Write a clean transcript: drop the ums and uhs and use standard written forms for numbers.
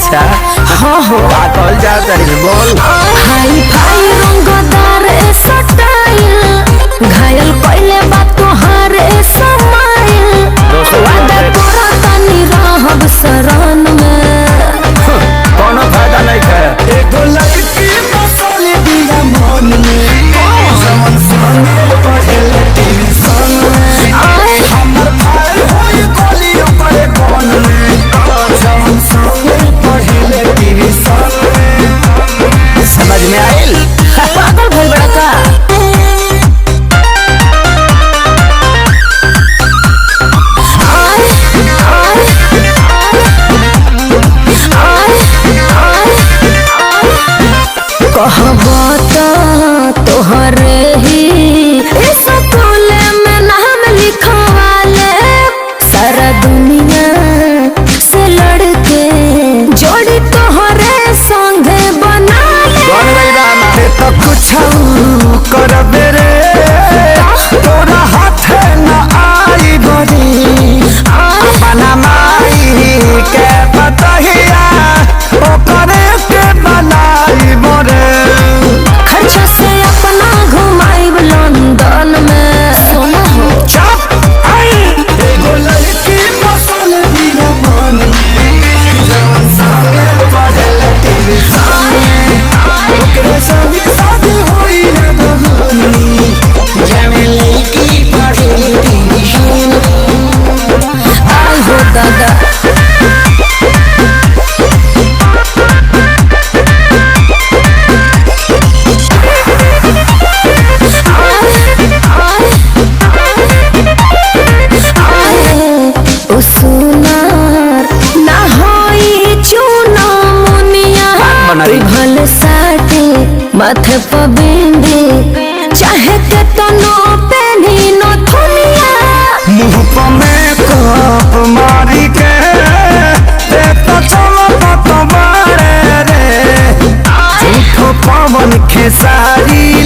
अच्छा हाँ हो पागल जा तरी बोल हाई फाई रंगदार स्टाइल घायल पहले बात तोहार समाइल वादा तोरा तनी रहब शरण में कोनो फायदा नहीं है एगो लड़की बसल दिया मन में जवन संगे पढ़ेले टेंशन में हमर भाई होई कोली ओकरे कोन में जवन संगे पढ़ेले टेंशन में समझ में आइल पागल भइल बड़ा का कहबत तोहरे ही स्कूल में नाम लिखवाले सारा दुनिया से लड़के जोड़ी तोहरे संगे बना ले तो कुछ करबे रे तोरा हाथ न आई बड़ी अपना माई के बतहिया ओकरे के बनाई मोरे खर्चा से अपना घुमाइब लंदन में सोना हो एगो लड़की बसल दिया मन में जवन संगे पढ़ेले टेंशन में ओकरे संगे शादी होई रे बहनी जवन लड़की पढ़ेले टेंशन आई हो दादा भल साटे माथे पर बिंदी चाहे के तनो पेनी न थुनिया मुँह पर मेकअप मारी के ते तो चमक तो बारे रे झूठो पवन खेसारी